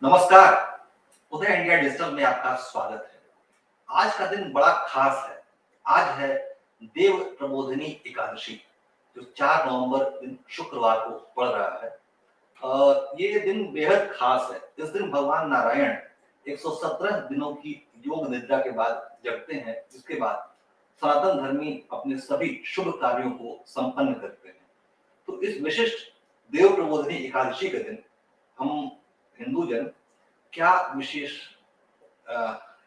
नमस्कार। उदय India digital में आपका स्वागत है। आज का दिन बड़ा खास है। आज है देव प्रबोधिनी एकादशी, जो 4 नवंबर दिन शुक्रवार को पड़ रहा है। ये दिन बेहद खास है। इस दिन भगवान नारायण 117 दिनों की योग निद्रा के बाद जगते हैं, जिसके बाद सनातन धर्मी अपने सभी शुभ कार्यों को संपन्न करते हैं। तो इस विशिष्ट देव प्रबोधिनी एकादशी के दिन हम हिंदू जन क्या विशेष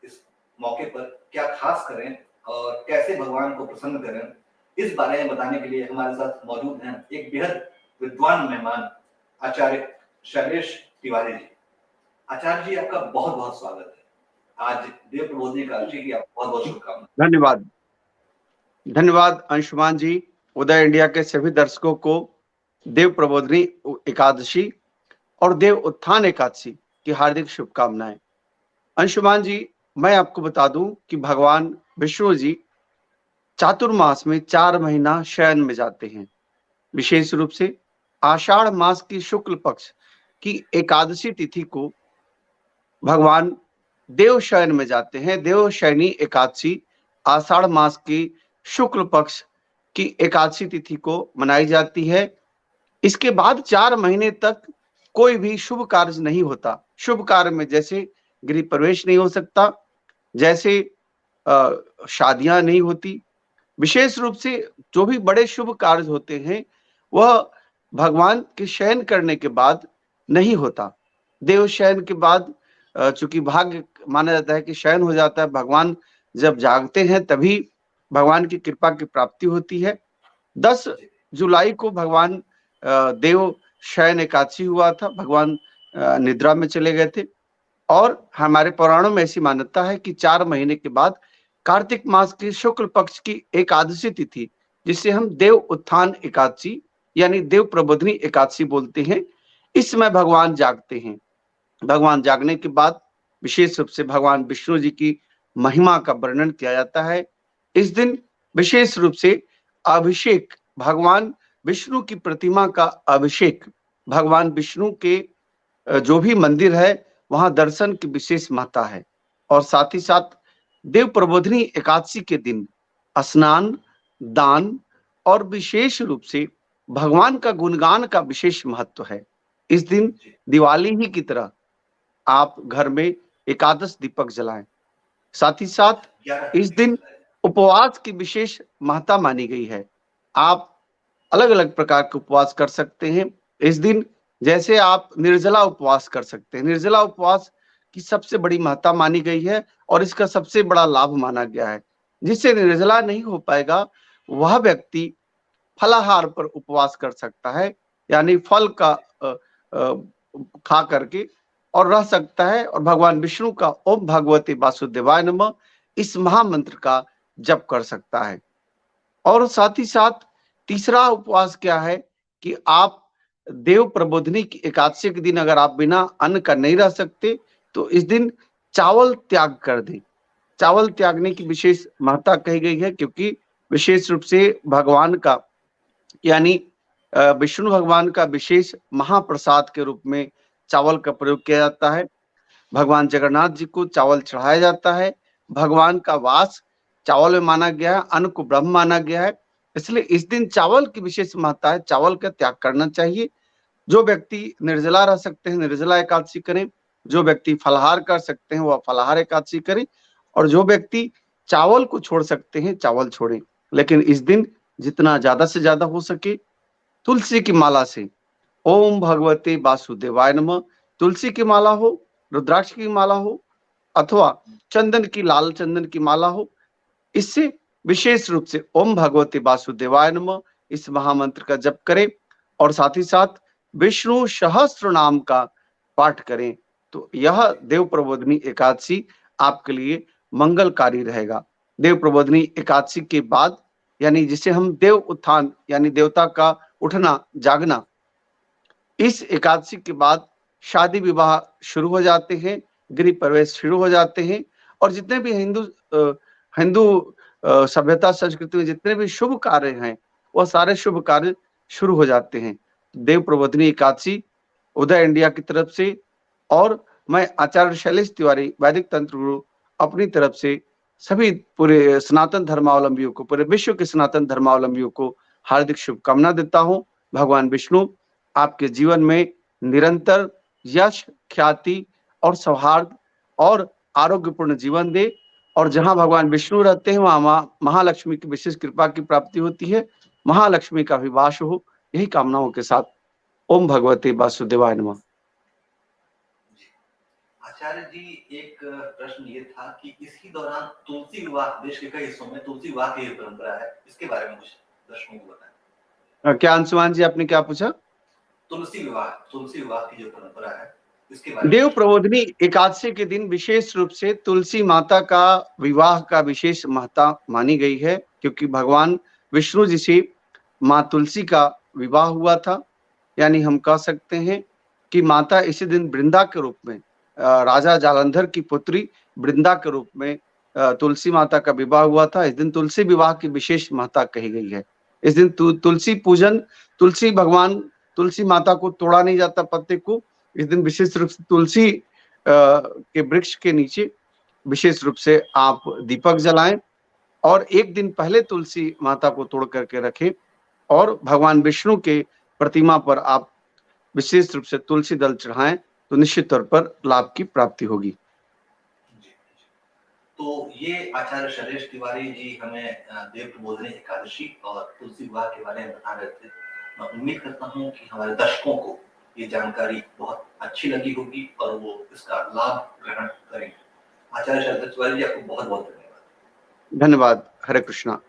इस मौके पर क्या खास करें और कैसे भगवान को प्रसन्न करें, इस बारे में बताने के लिए हमारे साथ मौजूद हैं एक बेहद विद्वान मेहमान, आचार्य शैलेश तिवारी जी। आचार्य जी, आपका बहुत बहुत स्वागत है। आज देव प्रबोधिनी एकादशी की आपको बहुत बहुत शुभकामनाएं। धन्यवाद। धन्यवाद अंशुमान जी। उदय इंडिया के सभी दर्शकों को देव प्रबोधिनी एकादशी और देव उत्थान एकादशी की हार्दिक शुभकामनाएं। अंशुमान जी, मैं आपको बता दूं कि भगवान विष्णु जी चातुर्मास में 4 महीना शयन में जाते हैं। विशेष रूप से आषाढ़ मास की शुक्ल पक्ष की एकादशी तिथि को भगवान देव शयन में जाते हैं। देव शयनी एकादशी आषाढ़ मास की शुक्ल पक्ष की एकादशी तिथि को मनाई जाती है। इसके बाद 4 महीने तक कोई भी शुभ कार्य नहीं होता। शुभ कार्य में जैसे गृह प्रवेश नहीं हो सकता, जैसे शादियां नहीं होती। विशेष रूप से जो भी बड़े शुभ कार्य होते हैं वह भगवान के शयन करने के बाद नहीं होता। देव शयन के बाद चूंकि भाग्य माना जाता है कि शयन हो जाता है, भगवान जब जागते हैं तभी भगवान की कृपा की प्राप्ति होती है। 10 जुलाई को भगवान देव शयन एकादशी हुआ था। भगवान निद्रा में चले गए थे और हमारे पुराणों में ऐसी मान्यता है कि 4 महीने के बाद कार्तिक मास की शुक्ल पक्ष की एकादशी तिथि, जिसे हम देव उत्थान एकादशी यानी देव प्रबोधिनी एकादशी बोलते हैं, इस समय भगवान जागते हैं। भगवान जागने के बाद विशेष रूप से भगवान विष्णु जी की महिमा का वर्णन किया जाता है। इस दिन विशेष रूप से अभिषेक, भगवान विष्णु की प्रतिमा का अभिषेक, भगवान विष्णु के जो भी मंदिर है वहां दर्शन की विशेष महत्ता है। और साथ ही साथ देव प्रबोधिनी एकादशी के दिन स्नान, दान और विशेष रूप से भगवान का गुणगान का विशेष महत्व है। इस दिन दिवाली ही की तरह आप घर में एकादश दीपक जलाएं। साथ ही साथ इस दिन उपवास की विशेष महत्ता मानी गई है। आप अलग अलग प्रकार के उपवास कर सकते हैं इस दिन। जैसे आप निर्जला उपवास कर सकते हैं। निर्जला उपवास की सबसे बड़ी महत्ता मानी गई है और इसका सबसे बड़ा लाभ माना गया है। जिससे निर्जला नहीं हो पाएगा वह व्यक्ति फलाहार पर उपवास कर सकता है, यानी फल का खा करके और रह सकता है और भगवान विष्णु का ओम भगवते वासुदेवाय नमः इस महामंत्र का जप कर सकता है। और साथ ही साथ तीसरा उपवास क्या है कि आप देव प्रबोधिनी की एकादशी के दिन अगर आप बिना अन्न का नहीं रह सकते तो इस दिन चावल त्याग कर दें। चावल त्यागने की विशेष महत्ता कही गई है, क्योंकि विशेष रूप से भगवान का यानी विष्णु भगवान का विशेष महाप्रसाद के रूप में चावल का प्रयोग किया जाता है। भगवान जगन्नाथ जी को चावल चढ़ाया जाता है। भगवान का वास चावल में माना गया है, अन्न को ब्रह्म माना गया है, इसलिए इस दिन चावल की विशेष महत्ता है। चावल का त्याग करना चाहिए। जो व्यक्ति निर्जला रह सकते हैं निर्जला एकादशी करें, जो व्यक्ति फलाहार कर सकते हैं वह फलाहार एकादशी करें, और जो व्यक्ति चावल को छोड़ सकते हैं चावल छोड़ें। लेकिन इस दिन जितना ज्यादा से ज्यादा हो सके तुलसी की माला से ओम भगवते वासुदेवाय नमः, तुलसी की माला हो, रुद्राक्ष की माला हो अथवा चंदन की, लाल चंदन की माला हो, इससे विशेष रूप से ओम भगवते वासुदेवाय नमः इस महामंत्र का जप करें और साथ ही साथ विष्णु सहस्त्र नाम का पाठ करें। तो यह देव प्रबोधिनी एकादशी आपके लिए मंगलकारी रहेगा। देव प्रबोधिनी एकादशी के बाद यानी जिसे हम देव उत्थान यानी देवता का उठना जागना, इस एकादशी के बाद शादी विवाह शुरू हो जाते हैं, गृह प्रवेश शुरू हो जाते हैं और जितने भी हिंदू सभ्यता संस्कृति में जितने भी शुभ कार्य हैं वह सारे शुभ कार्य शुरू हो जाते हैं। देव प्रबोधिनी एकादशी उदय इंडिया की तरफ से और मैं आचार्य शैलेश तिवारी, वैदिक तंत्र गुरु, अपनी तरफ से सभी पूरे सनातन धर्मावलंबियों को, पूरे विश्व के सनातन धर्मावलंबियों को हार्दिक शुभकामना देता हूं। भगवान विष्णु आपके जीवन में निरंतर यश, ख्याति और सौहार्द और आरोग्यपूर्ण जीवन दे, और जहां भगवान विष्णु रहते हैं वहां महालक्ष्मी की विशेष कृपा की प्राप्ति होती है, महालक्ष्मी का भी वास हो। यही कामनाओं के साथ ओम भगवते वासुदेवाय नमः। आचार्य जी, एक प्रश्न ये था कि इसी दौरान तुलसी विवाह, देश के कई हिस्सों में तुलसी विवाह की परंपरा है, इसके बारे में कुछ दर्शकों को बताएं। क्या अंशुमान जी, आपने क्या पूछा? तुलसी विवाह की जो परंपरा है, इसके बारे में। देव प्रबोधिनी एकादशी के दिन विशेष रूप से तुलसी माता का विवाह का विशेष महत्ता मानी गई है, क्योंकि भगवान विष्णु जी से माँ तुलसी का विवाह हुआ था। यानी हम कह सकते हैं कि माता इसी दिन वृंदा के रूप में, राजा जालंधर की पुत्री वृंदा के रूप में तुलसी माता का विवाह हुआ था। इस दिन तुलसी विवाह की विशेष महत्ता कही गई है। इस दिन तुलसी पूजन, तुलसी माता को तोड़ा नहीं जाता पत्ते को। इस दिन विशेष रूप से तुलसी के वृक्ष के नीचे विशेष रूप से आप दीपक जलाएं, और एक दिन पहले तुलसी माता को तोड़ करके रखें, और भगवान विष्णु के प्रतिमा पर आप विशेष रूप से तुलसी दल चढ़ाएं, तो निश्चित तौर पर लाभ की प्राप्ति होगी। तो ये आचार्य शैलेश तिवारी जी हमें देव प्रबोधिनी एकादशी और तुलसी विवाह के बारे में बता रहे थे। मैं उम्मीद करता हूँ कि हमारे दर्शकों को ये जानकारी बहुत अच्छी लगी होगी और वो इसका लाभ ग्रहण करेंगे। आचार्य शैलेश तिवारी जी, आपको बहुत बहुत धन्यवाद। धन्यवाद। हरे कृष्णा।